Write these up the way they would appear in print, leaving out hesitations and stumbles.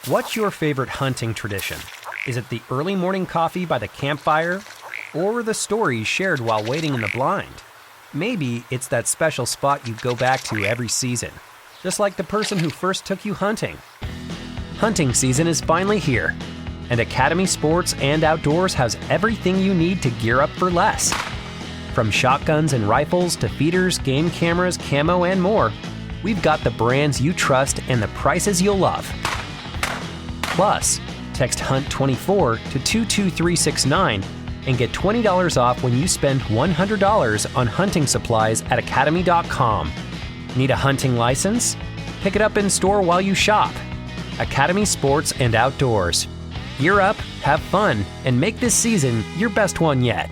What's your favorite hunting tradition? Is it the early morning coffee by the campfire? Or the stories shared while waiting in the blind? Maybe it's that special spot you go back to every season, just like the person who first took you hunting. Hunting season is finally here, and Academy Sports and Outdoors has everything you need to gear up for less. From shotguns and rifles to feeders, game cameras, camo, and more, we've got the brands you trust and the prices you'll love. Plus, text HUNT24 to 22369 and get $20 off when you spend $100 on hunting supplies at academy.com. Need a hunting license? Pick it up in store while you shop. Academy Sports and Outdoors. Gear up, have fun, and make this season your best one yet.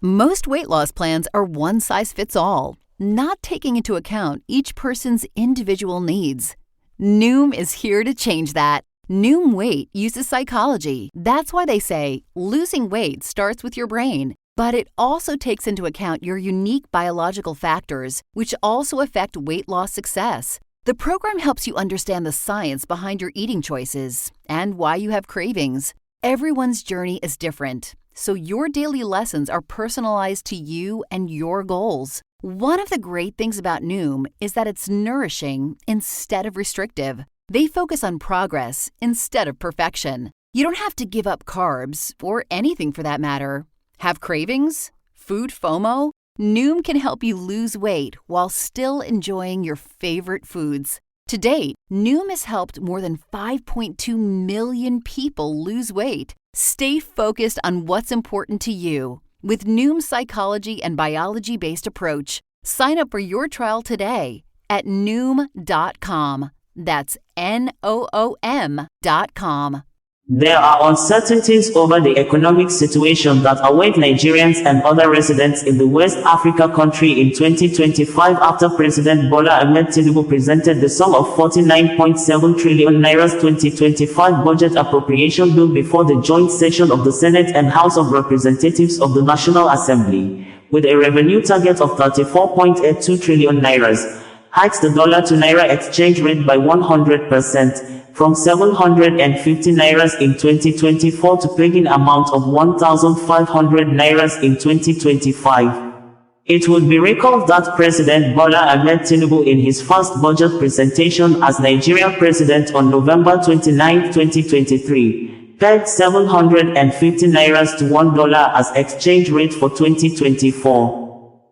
Most weight loss plans are one size fits all, not taking into account each person's individual needs. Noom is here to change that. Noom Weight uses psychology. That's why they say losing weight starts with your brain. But it also takes into account your unique biological factors, which also affect weight loss success. The program helps you understand the science behind your eating choices and why you have cravings. Everyone's journey is different, so your daily lessons are personalized to you and your goals. One of the great things about Noom is that it's nourishing instead of restrictive. They focus on progress instead of perfection. You don't have to give up carbs, or anything for that matter. Have cravings? Food FOMO? Noom can help you lose weight while still enjoying your favorite foods. To date, Noom has helped more than 5.2 million people lose weight. Stay focused on what's important to you with Noom's psychology and biology-based approach. Sign up for your trial today at Noom.com. That's Noom.com. There are uncertainties over the economic situation that await Nigerians and other residents in the West Africa country in 2025 after President Bola Ahmed Tinubu presented the sum of 49.7 trillion Naira's 2025 Budget Appropriation Bill before the joint session of the Senate and House of Representatives of the National Assembly, with a revenue target of 34.82 trillion Nairas, hikes the dollar to Naira exchange rate by 100%. From 750 Nairas in 2024 to pegging amount of 1,500 Nairas in 2025. It would be recalled that President Bola Ahmed Tinubu in his first budget presentation as Nigeria President on November 29, 2023, pegged 750 Nairas to $1 as exchange rate for 2024.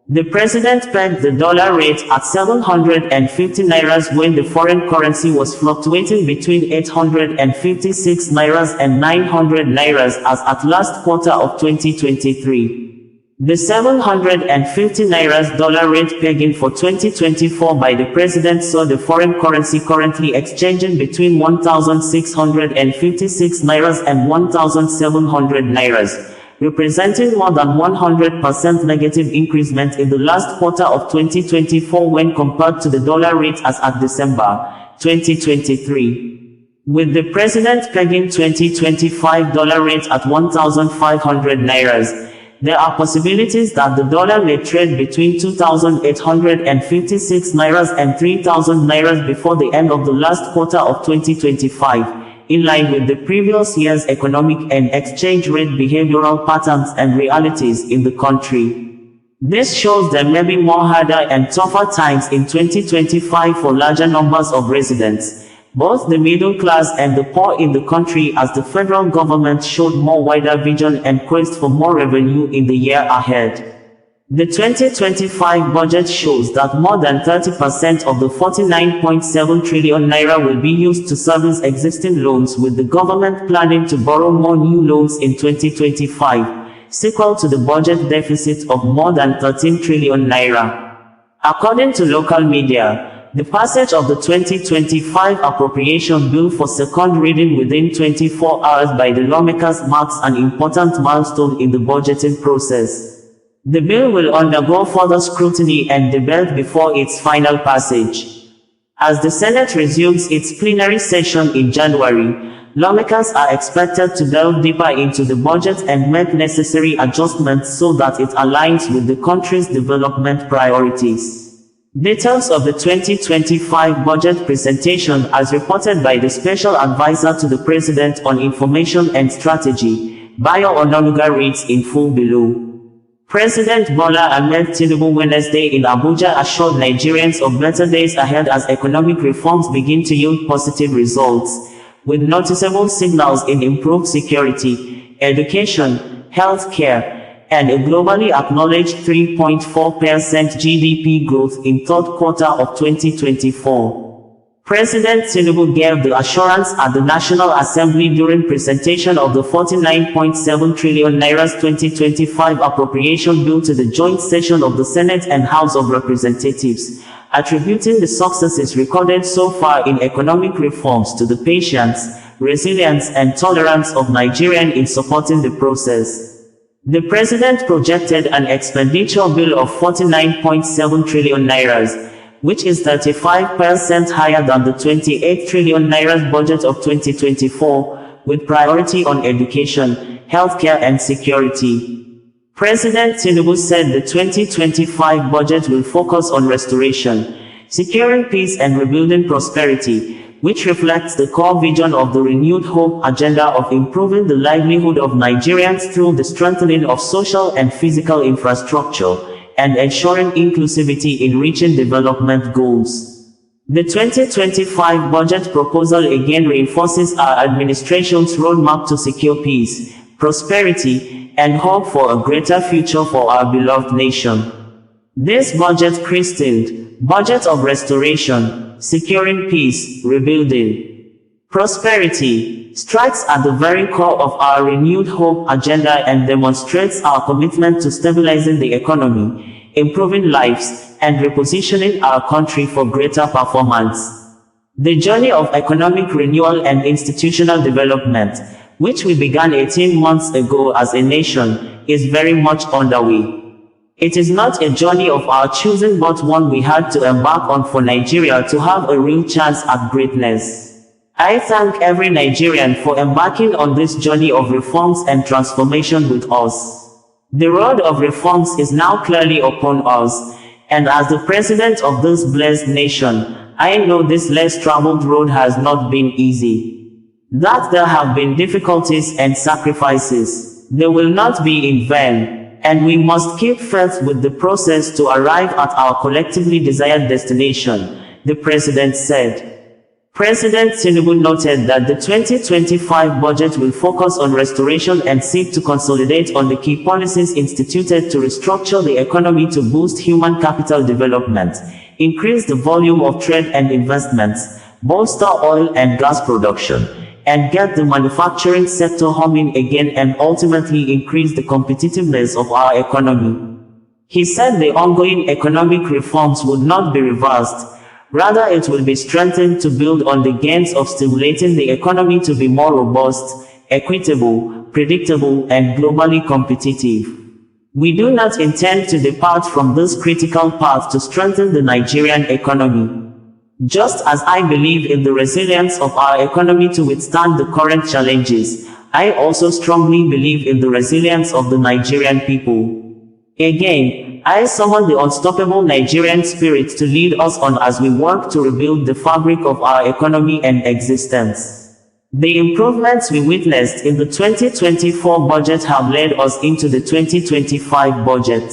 The president pegged the dollar rate at 750 Nairas when the foreign currency was fluctuating between 856 Nairas and 900 Nairas as at last quarter of 2023. The 750 Nairas dollar rate pegging for 2024 by the president saw the foreign currency currently exchanging between 1,656 Nairas and 1,700 Nairas, representing more than 100% negative increasement in the last quarter of 2024 when compared to the dollar rate as at December 2023. With the president pegging 2025 dollar rate at 1,500 Nairas, there are possibilities that the dollar may trade between 2,856 Nairas and 3,000 Nairas before the end of the last quarter of 2025. In line with the previous year's economic and exchange rate behavioral patterns and realities in the country. This shows there may be more harder and tougher times in 2025 for larger numbers of residents, both the middle class and the poor in the country, as the federal government showed more wider vision and quest for more revenue in the year ahead. The 2025 budget shows that more than 30% of the 49.7 trillion Naira will be used to service existing loans, with the government planning to borrow more new loans in 2025, sequel to the budget deficit of more than 13 trillion Naira. According to local media, the passage of the 2025 Appropriation Bill for second reading within 24 hours by the lawmakers marks an important milestone in the budgeting process. The bill will undergo further scrutiny and debate before its final passage. As the Senate resumes its plenary session in January, lawmakers are expected to delve deeper into the budget and make necessary adjustments so that it aligns with the country's development priorities. Details of the 2025 budget presentation as reported by the Special Advisor to the President on Information and Strategy, Bayo Onanuga reads in full below. President Bola Ahmed Tinubu Wednesday in Abuja assured Nigerians of better days ahead as economic reforms begin to yield positive results, with noticeable signals in improved security, education, healthcare, and a globally acknowledged 3.4% GDP growth in third quarter of 2024. President Tinubu gave the assurance at the National Assembly during presentation of the 49.7 trillion Naira's 2025 Appropriation Bill to the joint session of the Senate and House of Representatives, attributing the successes recorded so far in economic reforms to the patience, resilience and tolerance of Nigerians in supporting the process. The President projected an expenditure bill of 49.7 trillion Nairas, which is 35% higher than the 28 trillion Naira budget of 2024, with priority on education, healthcare and security. President Tinubu said the 2025 budget will focus on restoration, securing peace and rebuilding prosperity, which reflects the core vision of the renewed hope agenda of improving the livelihood of Nigerians through the strengthening of social and physical infrastructure, and ensuring inclusivity in reaching development goals. The 2025 budget proposal again reinforces our administration's roadmap to secure peace, prosperity, and hope for a greater future for our beloved nation. This budget christened Budget of Restoration, Securing Peace, Rebuilding Prosperity, strikes at the very core of our renewed hope agenda and demonstrates our commitment to stabilizing the economy, improving lives, and repositioning our country for greater performance. The journey of economic renewal and institutional development, which we began 18 months ago as a nation, is very much underway. It is not a journey of our choosing but one we had to embark on for Nigeria to have a real chance at greatness. I thank every Nigerian for embarking on this journey of reforms and transformation with us. The road of reforms is now clearly upon us, and as the president of this blessed nation, I know this less traveled road has not been easy. That there have been difficulties and sacrifices, they will not be in vain. And we must keep faith with the process to arrive at our collectively desired destination, the President said. President Tinubu noted that the 2025 budget will focus on restoration and seek to consolidate on the key policies instituted to restructure the economy to boost human capital development, increase the volume of trade and investments, bolster oil and gas production, and get the manufacturing sector humming again and ultimately increase the competitiveness of our economy. He said the ongoing economic reforms would not be reversed, rather it will be strengthened to build on the gains of stimulating the economy to be more robust, equitable, predictable and globally competitive. We do not intend to depart from this critical path to strengthen the Nigerian economy. Just as I believe in the resilience of our economy to withstand the current challenges, I also strongly believe in the resilience of the Nigerian people. Again, I summon the unstoppable Nigerian spirit to lead us on as we work to rebuild the fabric of our economy and existence. The improvements we witnessed in the 2024 budget have led us into the 2025 budget.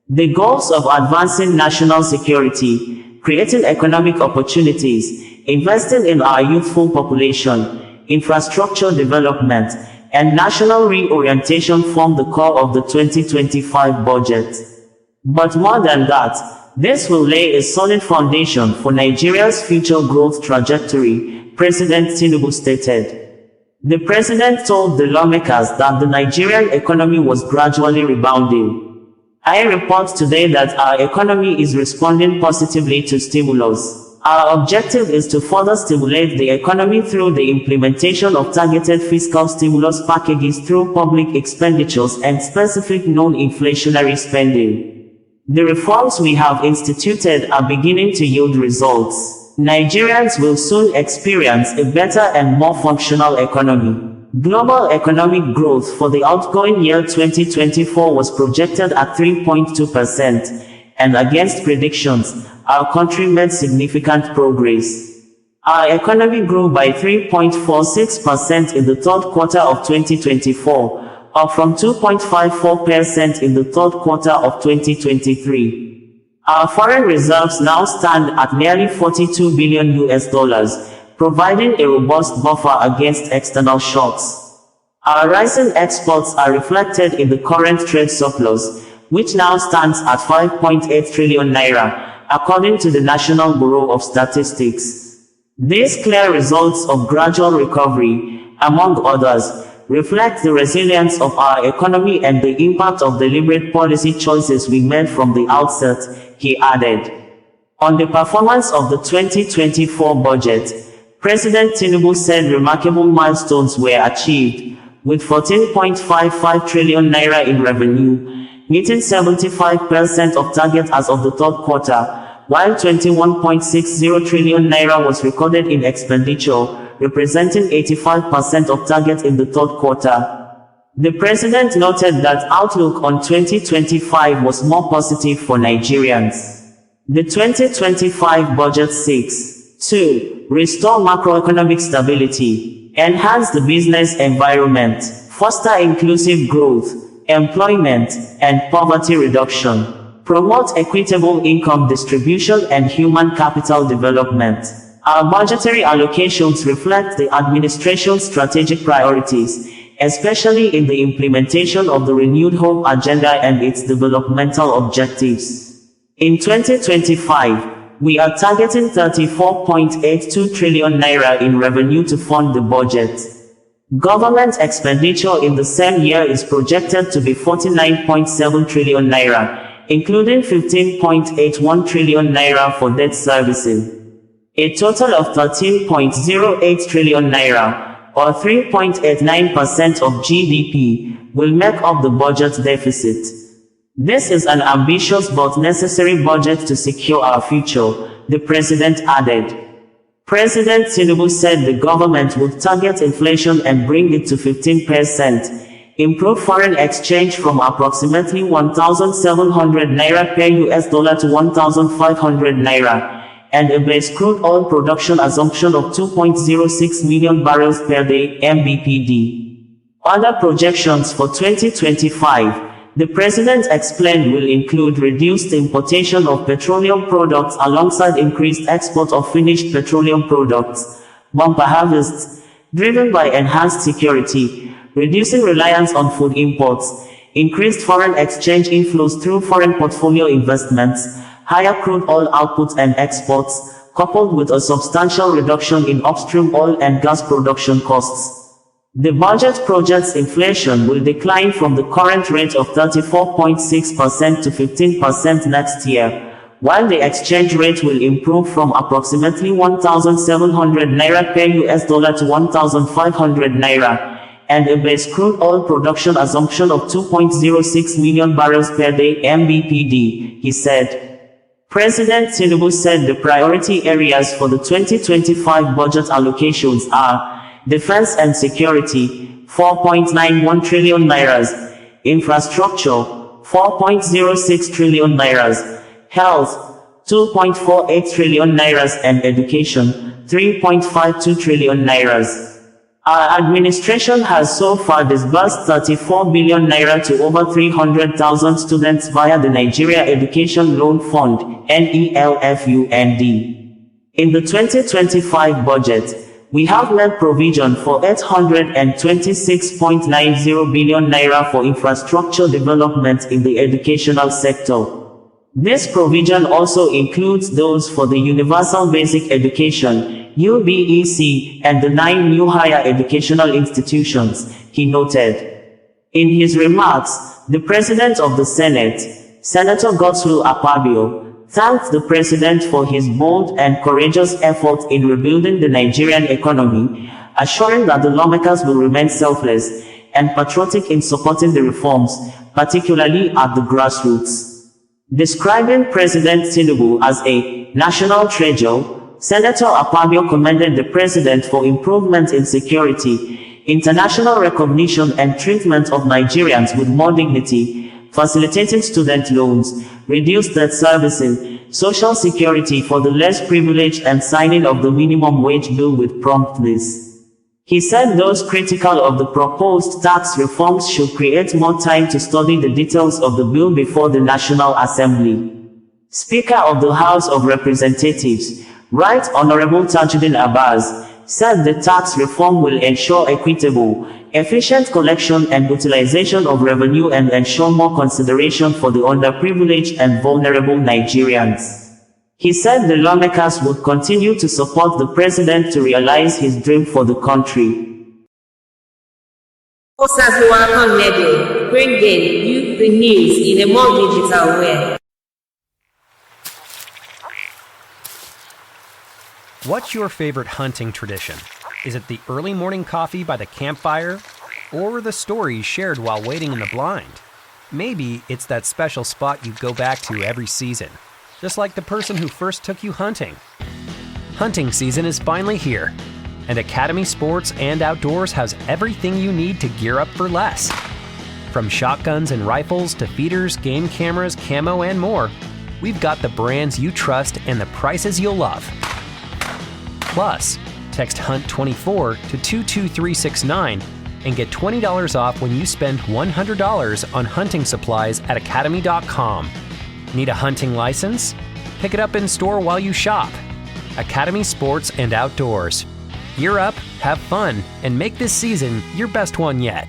The goals of advancing national security, creating economic opportunities, investing in our youthful population, infrastructure development, and national reorientation form the core of the 2025 budget. But more than that, this will lay a solid foundation for Nigeria's future growth trajectory, President Tinubu stated. The president told the lawmakers that the Nigerian economy was gradually rebounding. I report today that our economy is responding positively to stimulus. Our objective is to further stimulate the economy through the implementation of targeted fiscal stimulus packages through public expenditures and specific non-inflationary spending. The reforms we have instituted are beginning to yield results. Nigerians will soon experience a better and more functional economy. Global economic growth for the outgoing year 2024 was projected at 3.2%, and against predictions, our country made significant progress. Our economy grew by 3.46% in the third quarter of 2024, up from 2.54% in the third quarter of 2023. Our foreign reserves now stand at nearly $42 billion, providing a robust buffer against external shocks. Our rising exports are reflected in the current trade surplus, which now stands at 5.8 trillion naira, according to the National Bureau of Statistics. These clear results of gradual recovery, among others, reflect the resilience of our economy and the impact of deliberate policy choices we made from the outset, he added. On the performance of the 2024 budget, President Tinubu said remarkable milestones were achieved, with 14.55 trillion naira in revenue, meeting 75% of target as of the third quarter, while 21.60 trillion naira was recorded in expenditure, representing 85% of target in the third quarter. The president noted that outlook on 2025 was more positive for Nigerians. The 2025 budget seeks 2. Restore macroeconomic stability, enhance the business environment, foster inclusive growth, employment, and poverty reduction, promote equitable income distribution and human capital development. Our budgetary allocations reflect the administration's strategic priorities, especially in the implementation of the Renewed Hope Agenda and its developmental objectives. In 2025, we are targeting 34.82 trillion naira in revenue to fund the budget. Government expenditure in the same year is projected to be 49.7 trillion naira, including 15.81 trillion naira for debt servicing. A total of 13.08 trillion naira, or 3.89% of GDP, will make up the budget deficit. This is an ambitious but necessary budget to secure our future, the president added. President Tinubu said the government would target inflation and bring it to 15%. Improve foreign exchange from approximately 1,700 naira per US dollar to 1,500 naira, and a base crude oil production assumption of 2.06 million barrels per day (MBPD). Other projections for 2025, the president explained, will include reduced importation of petroleum products alongside increased export of finished petroleum products, bumper harvests, driven by enhanced security, reducing reliance on food imports, increased foreign exchange inflows through foreign portfolio investments, higher crude oil output and exports, coupled with a substantial reduction in upstream oil and gas production costs. The budget projects inflation will decline from the current rate of 34.6% to 15% next year, while the exchange rate will improve from approximately 1,700 naira per US dollar to 1,500 naira, and a base crude oil production assumption of 2.06 million barrels per day (MBPD), he said. President Tinubu said the priority areas for the 2025 budget allocations are defense and security, 4.91 trillion naira, infrastructure, 4.06 trillion naira, health, 2.48 trillion naira, and education, 3.52 trillion naira. Our administration has so far disbursed 34 billion naira to over 300,000 students via the Nigeria Education Loan Fund, NELFUND. In the 2025 budget, we have made provision for 826.90 billion naira for infrastructure development in the educational sector. This provision also includes those for the Universal Basic Education, UBEC, and the 9 new higher educational institutions, he noted. In his remarks, the President of the Senate, Senator Godswill Akpabio, thanked the President for his bold and courageous effort in rebuilding the Nigerian economy, assuring that the lawmakers will remain selfless and patriotic in supporting the reforms, particularly at the grassroots. Describing President Tinubu as a national treasure, Senator Akpabio commended the president for improvement in security, international recognition and treatment of Nigerians with more dignity, facilitating student loans, reduced debt servicing, social security for the less privileged, and signing of the minimum wage bill with promptness. He said those critical of the proposed tax reforms should create more time to study the details of the bill before the National Assembly. Speaker of the House of Representatives, Right Honorable Tajuddin Abbas, said the tax reform will ensure equitable, efficient collection and utilization of revenue and ensure more consideration for the underprivileged and vulnerable Nigerians. He said the lawmakers would continue to support the president to realize his dream for the country. Bringing you the news in a more digital way. What's your favorite hunting tradition? Is it the early morning coffee by the campfire? Or the stories shared while waiting in the blind? Maybe it's that special spot you go back to every season, just like the person who first took you hunting. Hunting season is finally here, and Academy Sports and Outdoors has everything you need to gear up for less. From shotguns and rifles to feeders, game cameras, camo, and more, we've got the brands you trust and the prices you'll love. Plus, text HUNT24 to 22369 and get $20 off when you spend $100 on hunting supplies at academy.com. Need a hunting license? Pick it up in store while you shop. Academy Sports and Outdoors. Gear up, have fun, and make this season your best one yet.